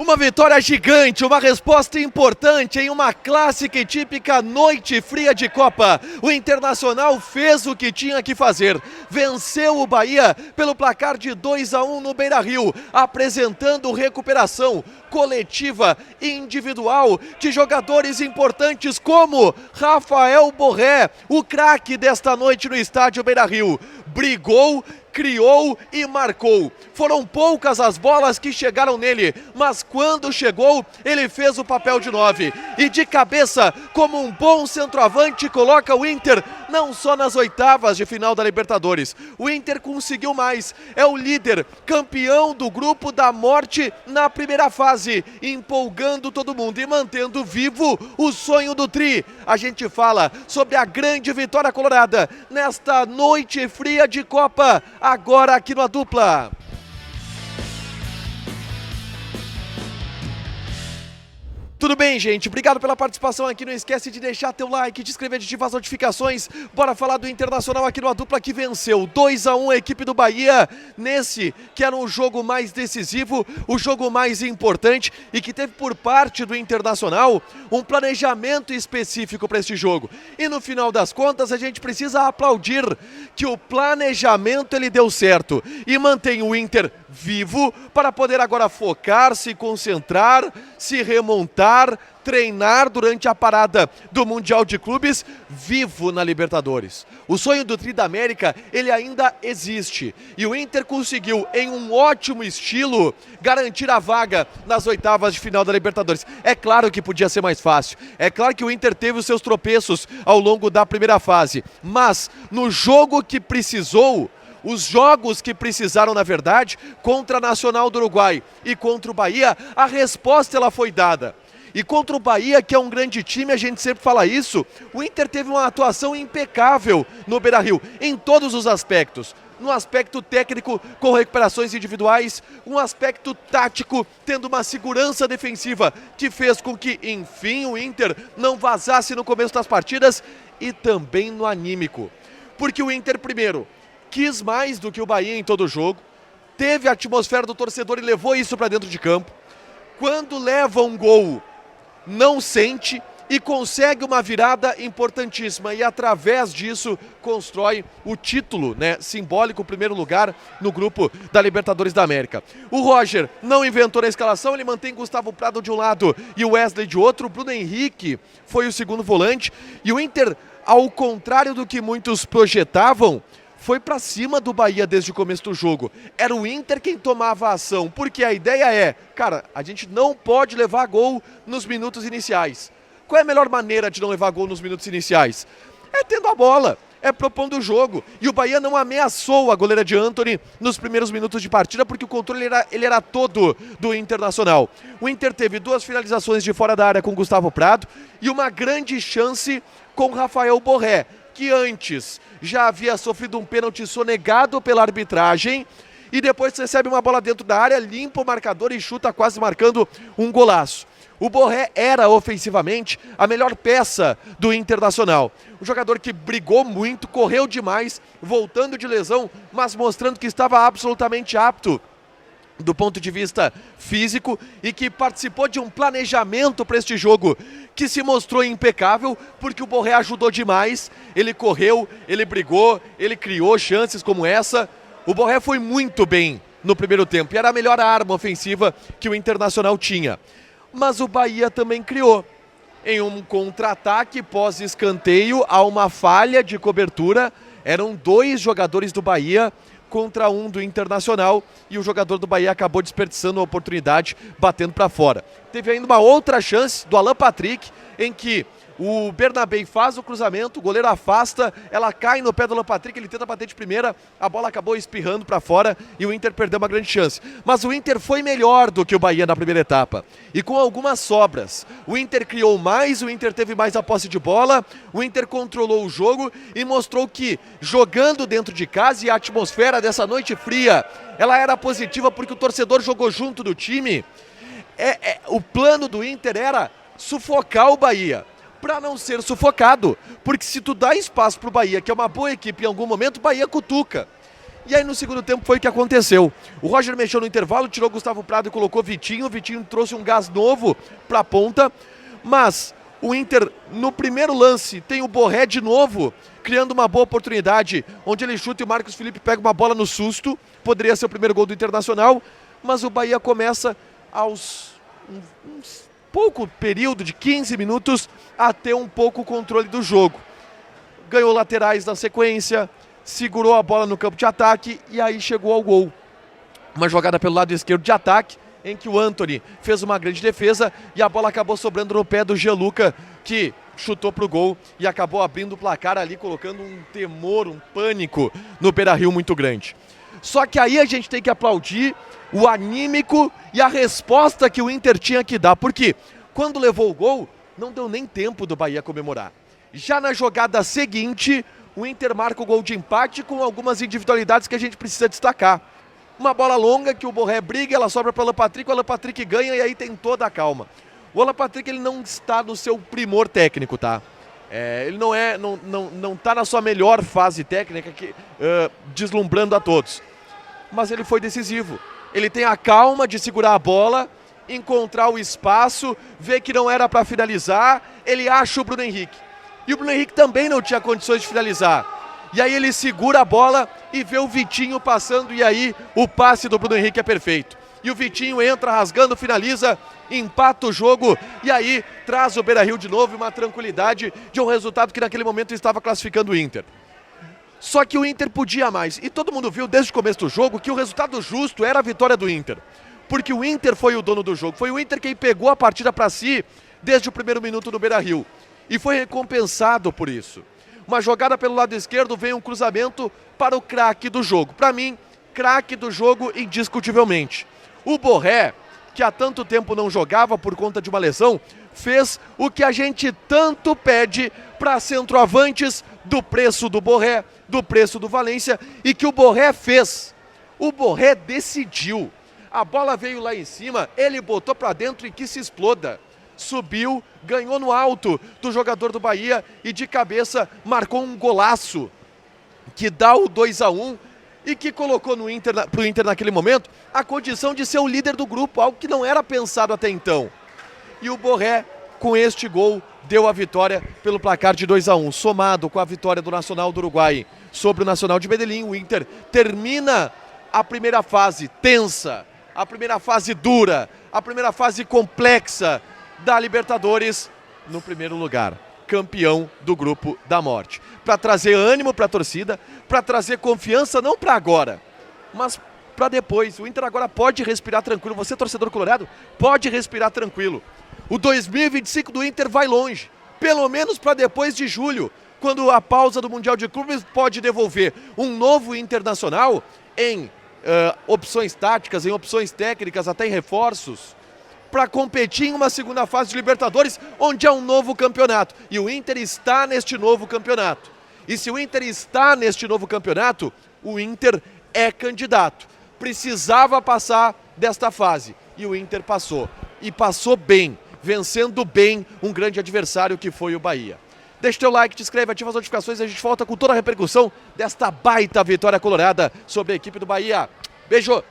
Uma vitória gigante, uma resposta importante em uma clássica e típica noite fria de Copa. O Internacional fez o que tinha que fazer. Venceu o Bahia pelo placar de 2-1 no Beira-Rio, apresentando recuperação coletiva e individual de jogadores importantes como Rafael Borré, o craque desta noite no estádio Beira-Rio. Brigou, criou e marcou. Foram poucas as bolas que chegaram nele, mas quando chegou, ele fez o papel de 9. E de cabeça, como um bom centroavante, coloca o Inter não só nas oitavas de final da Libertadores. O Inter conseguiu mais, é o líder, campeão do grupo da morte na primeira fase, empolgando todo mundo e mantendo vivo o sonho do Tri. A gente fala sobre a grande vitória colorada nesta noite fria de Copa, agora aqui no A Dupla. Tudo bem, gente? Obrigado pela participação aqui. Não esquece de deixar teu like, de inscrever, de ativar as notificações. Bora falar do Internacional aqui no A Dupla, que venceu 2-1 a equipe do Bahia, nesse que era o jogo mais decisivo, o jogo mais importante e que teve por parte do Internacional um planejamento específico para este jogo. E no final das contas, a gente precisa aplaudir que o planejamento ele deu certo e mantém o Inter vivo para poder agora focar, se concentrar, se remontar, treinar durante a parada do Mundial de Clubes, vivo na Libertadores. O sonho do Tri da América, ele ainda existe. E o Inter conseguiu, em um ótimo estilo, garantir a vaga nas oitavas de final da Libertadores. É claro que podia ser mais fácil. É claro que o Inter teve os seus tropeços ao longo da primeira fase. Mas, no jogo que precisou, os jogos que precisaram, na verdade, contra a Nacional do Uruguai e contra o Bahia, a resposta ela foi dada. E contra o Bahia, que é um grande time, a gente sempre fala isso, o Inter teve uma atuação impecável no Beira-Rio, em todos os aspectos. No aspecto técnico, com recuperações individuais, um aspecto tático, tendo uma segurança defensiva, que fez com que, enfim, o Inter não vazasse no começo das partidas, e também no anímico. Porque o Inter, primeiro, quis mais do que o Bahia em todo o jogo, teve a atmosfera do torcedor e levou isso para dentro de campo. Quando leva um gol, não sente e consegue uma virada importantíssima e através disso constrói o título, simbólico, primeiro lugar no grupo da Libertadores da América. O Roger não inventou na escalação, ele mantém Gustavo Prado de um lado e o Wesley de outro, o Bruno Henrique foi o segundo volante e o Inter, ao contrário do que muitos projetavam, foi para cima do Bahia desde o começo do jogo. Era o Inter quem tomava a ação, porque a ideia é, cara, a gente não pode levar gol nos minutos iniciais. Qual é a melhor maneira de não levar gol nos minutos iniciais? É tendo a bola, é propondo o jogo. E o Bahia não ameaçou a goleira de Antony nos primeiros minutos de partida, porque o controle ele era todo do Internacional. O Inter teve 2 finalizações de fora da área com Gustavo Prado e uma grande chance com Rafael Borré, que antes já havia sofrido um pênalti sonegado pela arbitragem e depois recebe uma bola dentro da área, limpa o marcador e chuta quase marcando um golaço. O Borré era ofensivamente a melhor peça do Internacional. Um jogador que brigou muito, correu demais, voltando de lesão, mas mostrando que estava absolutamente apto do ponto de vista físico e que participou de um planejamento para este jogo que se mostrou impecável, porque o Borré ajudou demais, ele correu, ele brigou, ele criou chances como essa. O Borré foi muito bem no primeiro tempo e era a melhor arma ofensiva que o Internacional tinha. Mas o Bahia também criou. Em um contra-ataque pós-escanteio, há uma falha de cobertura, eram 2 jogadores do Bahia contra um do Internacional e o jogador do Bahia acabou desperdiçando a oportunidade, batendo para fora. Teve ainda uma outra chance do Alan Patrick, em que o Bernabé faz o cruzamento, o goleiro afasta, ela cai no pé do Alan Patrick, ele tenta bater de primeira, a bola acabou espirrando para fora e o Inter perdeu uma grande chance. Mas o Inter foi melhor do que o Bahia na primeira etapa e com algumas sobras. O Inter criou mais, o Inter teve mais a posse de bola, o Inter controlou o jogo e mostrou que jogando dentro de casa e a atmosfera dessa noite fria, ela era positiva porque o torcedor jogou junto do time. O plano do Inter era sufocar o Bahia, para não ser sufocado, porque se tu dá espaço pro Bahia, que é uma boa equipe, em algum momento o Bahia cutuca. E aí no segundo tempo foi o que aconteceu. O Roger mexeu no intervalo, tirou Gustavo Prado e colocou Vitinho. O Vitinho trouxe um gás novo para a ponta, mas o Inter, no primeiro lance, tem o Borré de novo, criando uma boa oportunidade, onde ele chuta e o Marcos Felipe pega uma bola no susto. Poderia ser o primeiro gol do Internacional, mas o Bahia começa aos pouco período de 15 minutos a ter um pouco o controle do jogo. Ganhou laterais na sequência, segurou a bola no campo de ataque e aí chegou ao gol. Uma jogada pelo lado esquerdo de ataque, em que o Antony fez uma grande defesa e a bola acabou sobrando no pé do Gianluca, que chutou pro gol e acabou abrindo o placar ali, colocando um temor, um pânico no Beira-Rio muito grande. Só que aí a gente tem que aplaudir o anímico e a resposta que o Inter tinha que dar, porque quando levou o gol, não deu nem tempo do Bahia comemorar. Já na jogada seguinte, o Inter marca o gol de empate com algumas individualidades que a gente precisa destacar. Uma bola longa que o Borré briga, ela sobra para o Alan Patrick, o Alan Patrick ganha e aí tem toda a calma. O Alan Patrick, ele não está no seu primor técnico, tá? Ele não está na sua melhor fase técnica, deslumbrando a todos. Mas ele foi decisivo. Ele tem a calma de segurar a bola, encontrar o espaço, ver que não era para finalizar, ele acha o Bruno Henrique. E o Bruno Henrique também não tinha condições de finalizar. E aí ele segura a bola e vê o Vitinho passando e aí o passe do Bruno Henrique é perfeito. E o Vitinho entra rasgando, finaliza, empata o jogo e aí traz o Beira-Rio de novo, uma tranquilidade de um resultado que naquele momento estava classificando o Inter. Só que o Inter podia mais e todo mundo viu desde o começo do jogo que o resultado justo era a vitória do Inter. Porque o Inter foi o dono do jogo, foi o Inter quem pegou a partida para si desde o primeiro minuto no Beira-Rio. E foi recompensado por isso. Uma jogada pelo lado esquerdo, vem um cruzamento para o craque do jogo. Para mim, craque do jogo indiscutivelmente. O Borré, que há tanto tempo não jogava por conta de uma lesão, fez o que a gente tanto pede para centroavantes do preço do Borré, do preço do Valência, e que o Borré fez. O Borré decidiu. A bola veio lá em cima, ele botou para dentro e que se exploda. Subiu, ganhou no alto do jogador do Bahia e de cabeça marcou um golaço que dá o 2-1 e que colocou pro Inter naquele momento a condição de ser o líder do grupo, algo que não era pensado até então. E o Borré, com este gol, deu a vitória pelo placar de 2-1, somado com a vitória do Nacional do Uruguai sobre o Nacional de Medellín. O Inter termina a primeira fase tensa, a primeira fase dura, a primeira fase complexa da Libertadores no primeiro lugar, campeão do grupo da morte. Para trazer ânimo para a torcida, para trazer confiança não para agora, mas para depois. O Inter agora pode respirar tranquilo. Você, torcedor colorado, pode respirar tranquilo. O 2025 do Inter vai longe, pelo menos para depois de julho, quando a pausa do Mundial de Clubes pode devolver um novo Internacional em opções táticas, em opções técnicas, até em reforços, para competir em uma segunda fase de Libertadores, onde é um novo campeonato. E o Inter está neste novo campeonato. E se o Inter está neste novo campeonato, o Inter é candidato. Precisava passar desta fase. E o Inter passou. E passou bem, vencendo bem um grande adversário que foi o Bahia. Deixa o teu like, te inscreve, ativa as notificações e a gente volta com toda a repercussão desta baita vitória colorada sobre a equipe do Bahia. Beijo!